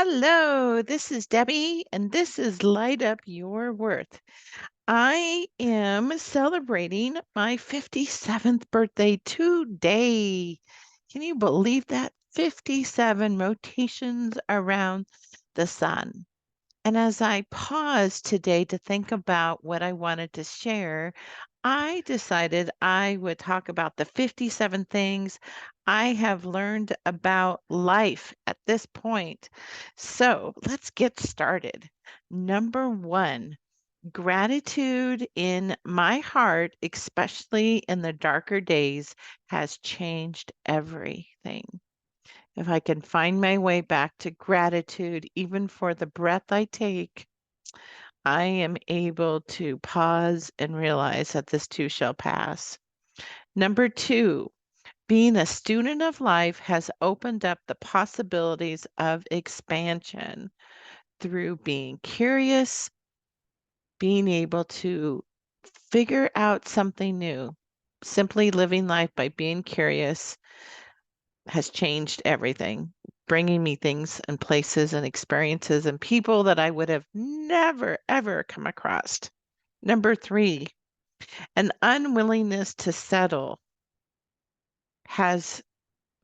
Hello, this is Debbie, and this is Light Up Your Worth. I am celebrating my 57th birthday today. Can you believe that? 57 rotations around the sun. And as I paused today to think about what I wanted to share, I decided I would talk about the 57 things I have learned about life at this point. So let's get started. Number one, gratitude in my heart, especially in the darker days, has changed everything. If I can find my way back to gratitude, even for the breath I take, I am able to pause and realize that this too shall pass. Number two, being a student of life has opened up the possibilities of expansion through being curious, being able to figure out something new. Simply living life by being curious has changed everything, bringing me things and places and experiences and people that I would have never, ever come across. Number three, an unwillingness to settle has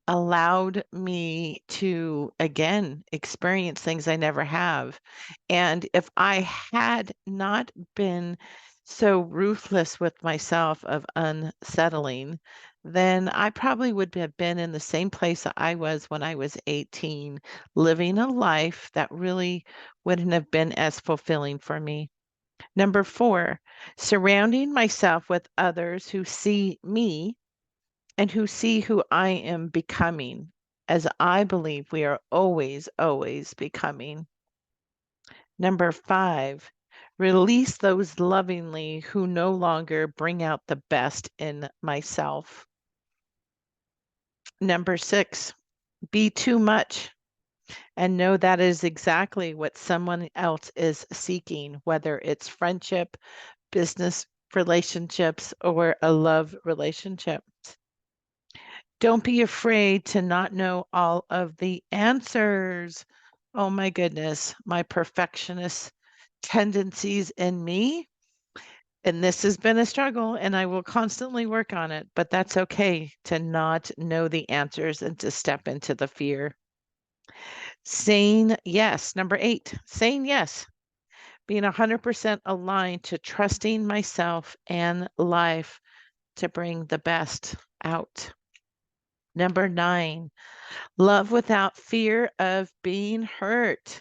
allowed me to again experience things I never have. And if I had not been so ruthless with myself of unsettling, then I probably would have been in the same place that I was when I was 18, living a life that really wouldn't have been as fulfilling for me. Number four, surrounding myself with others who see me and who see who I am becoming, as I believe we are always, always becoming. Number five, release those lovingly who no longer bring out the best in myself. Number six, be too much and know that is exactly what someone else is seeking, whether it's friendship, business relationships, or a love relationship. Don't be afraid to not know all of the answers. Oh my goodness, my perfectionist tendencies in me. And this has been a struggle, and I will constantly work on it, but that's okay to not know the answers and to step into the fear. Saying yes. Number eight, saying yes. Being 100% aligned to trusting myself and life to bring the best out. Number nine, love without fear of being hurt.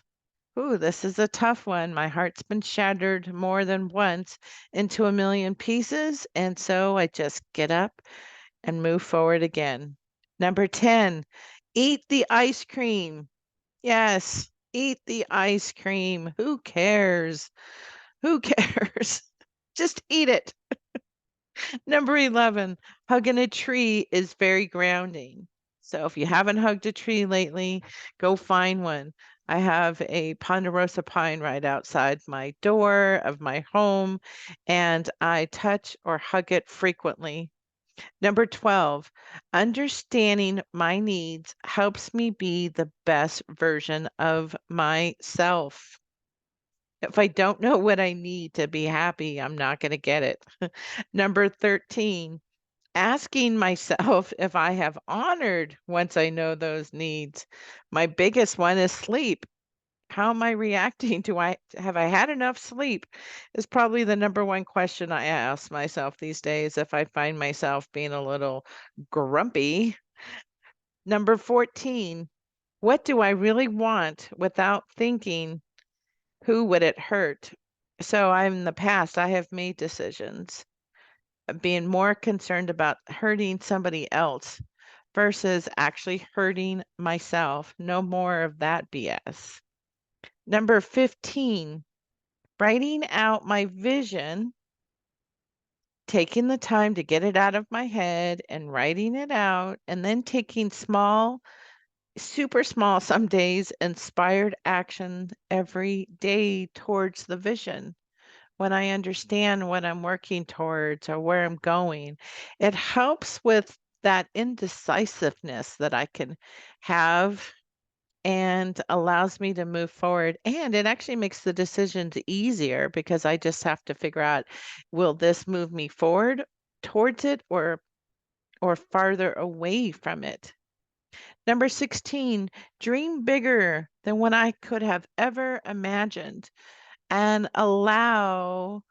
Ooh, this is a tough one. My heart's been shattered more than once into a million pieces, and so I just get up and move forward again. Number 10, eat the ice cream. Yes, eat the ice cream. Who cares? Who cares? Just eat it. Number 11, hugging a tree is very grounding. So if you haven't hugged a tree lately, go find one. I have a ponderosa pine right outside my door of my home, and I touch or hug it frequently. Number 12, understanding my needs helps me be the best version of myself. If I don't know what I need to be happy, I'm not going to get it. Number 13, asking myself if I have honored once I know those needs. My biggest one is sleep. How am I reacting? Do I had enough sleep? Is probably the number one question I ask myself these days if I find myself being a little grumpy. Number 14, what do I really want without thinking who would it hurt? So I'm in the past, I have made decisions being more concerned about hurting somebody else versus actually hurting myself. No more of that BS. Number 15, writing out my vision, taking the time to get it out of my head and writing it out, and then taking small, super small, some days, inspired action every day towards the vision. When I understand what I'm working towards or where I'm going, it helps with that indecisiveness that I can have and allows me to move forward. And it actually makes the decisions easier because I just have to figure out, will this move me forward towards it or farther away from it? Number 16, dream bigger than what I could have ever imagined and allow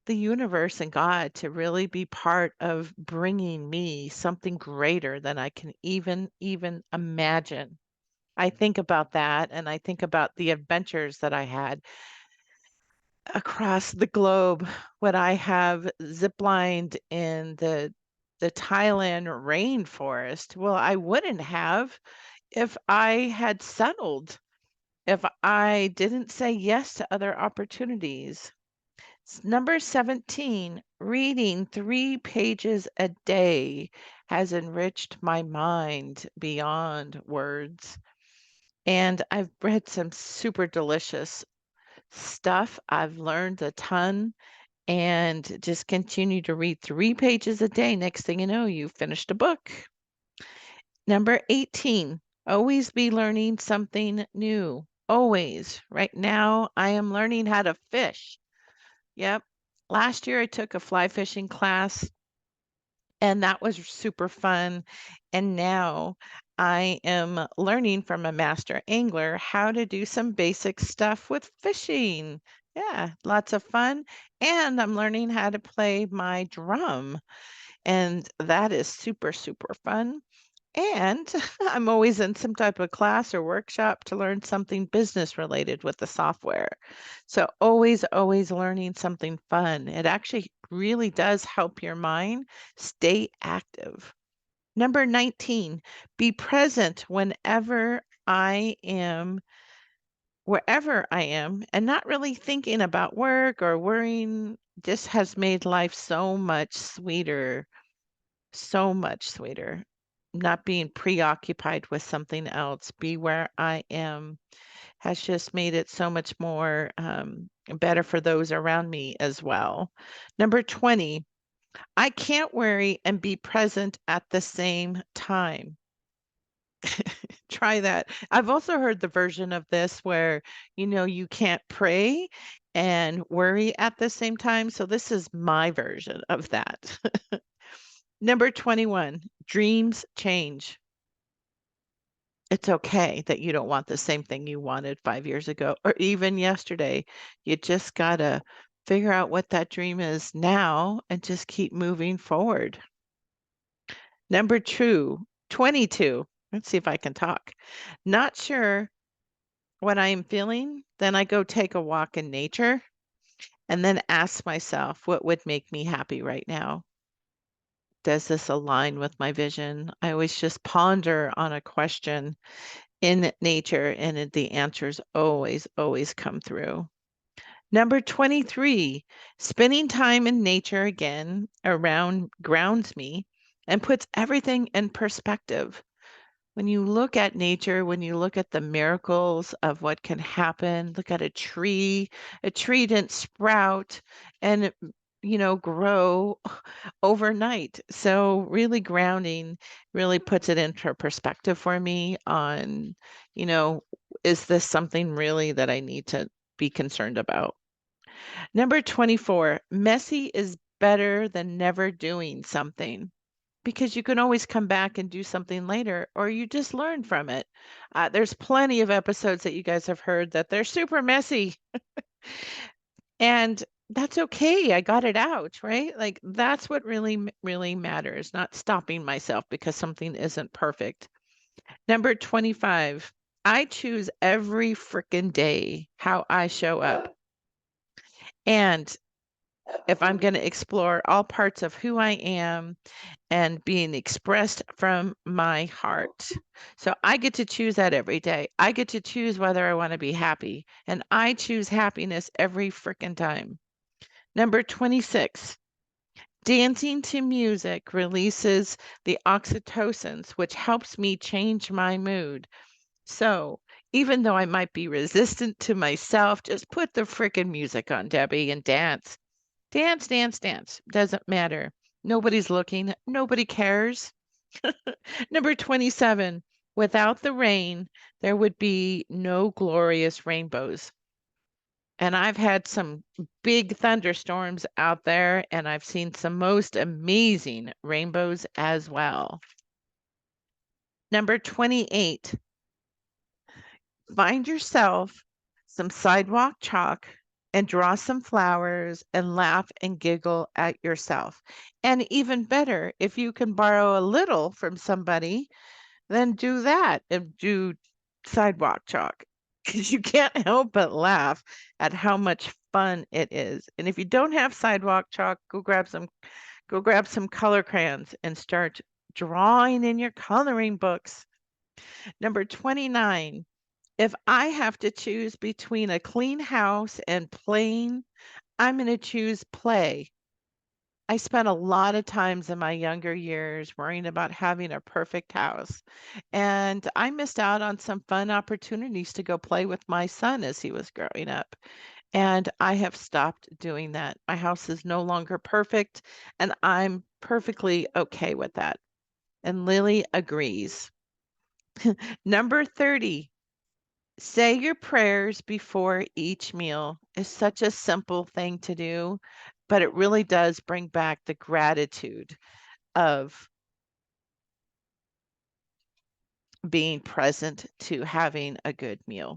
the universe and God to really be part of bringing me something greater than I can even imagine. I think about that and I think about the adventures that I had across the globe when I have ziplined in the Thailand rainforest. Well, I wouldn't have if I had settled, if I didn't say yes to other opportunities. Number 17, reading 3 pages a day has enriched my mind beyond words. And I've read some super delicious stuff. I've learned a ton and just continue to read 3 pages a day. Next thing you know, you finished a book. Number 18, always be learning something new. Always. Right now, I am learning how to fish. Yep. Last year, I took a fly fishing class, and that was super fun. And now I am learning from a master angler how to do some basic stuff with fishing. Yeah, lots of fun. And I'm learning how to play my drum, and that is super, super fun. And I'm always in some type of class or workshop to learn something business related with the software. So always learning something fun. It actually really does help your mind stay active. Number 19, be present wherever I am, and not really thinking about work or worrying just has made life so much sweeter, so much sweeter. Not being preoccupied with something else, be where I am, has just made it so much more better for those around me as well. Number 20, I can't worry and be present at the same time. Try that. I've also heard the version of this where, you can't pray and worry at the same time. So this is my version of that. Number 21, dreams change. It's okay that you don't want the same thing you wanted 5 years ago or even yesterday. You just got to figure out what that dream is now and just keep moving forward. Number 22. Let's see if I can talk. Not sure what I am feeling, then I go take a walk in nature and then ask myself what would make me happy right now. Does this align with my vision? I always just ponder on a question in nature, and the answers always come through. Number 23, spending time in nature again around grounds me and puts everything in perspective. When you look at nature, when you look at the miracles of what can happen, look at a tree didn't sprout and grow overnight. So really grounding really puts it into perspective for me on, you know, is this something really that I need to be concerned about? Number 24, messy is better than never doing something because you can always come back and do something later, or you just learn from it. There's plenty of episodes that you guys have heard that they're super messy, and that's okay. I got it out, right? Like that's what really matters, not stopping myself because something isn't perfect. Number 25, I choose every freaking day how I show up. And if I'm going to explore all parts of who I am and being expressed from my heart. So I get to choose that every day. I get to choose whether I want to be happy, and I choose happiness every freaking time. Number 26, dancing to music releases the oxytocins, which helps me change my mood. So even though I might be resistant to myself, just put the freaking music on, Debbie, and dance. Dance, dance, dance. Doesn't matter. Nobody's looking. Nobody cares. Number 27, Without the rain, there would be no glorious rainbows. And I've had some big thunderstorms out there, and I've seen some most amazing rainbows as well. Number 28, find yourself some sidewalk chalk and draw some flowers and laugh and giggle at yourself. And even better, if you can borrow a little from somebody, then do that and do sidewalk chalk because you can't help but laugh at how much fun it is. And if you don't have sidewalk chalk, go grab some color crayons and start drawing in your coloring books. Number 29, if I have to choose between a clean house and playing, I'm going to choose play. I spent a lot of times in my younger years worrying about having a perfect house, and I missed out on some fun opportunities to go play with my son as he was growing up. And I have stopped doing that. My house is no longer perfect, and I'm perfectly okay with that. And Lily agrees. Number 30, say your prayers before each meal is such a simple thing to do, but it really does bring back the gratitude of being present to having a good meal.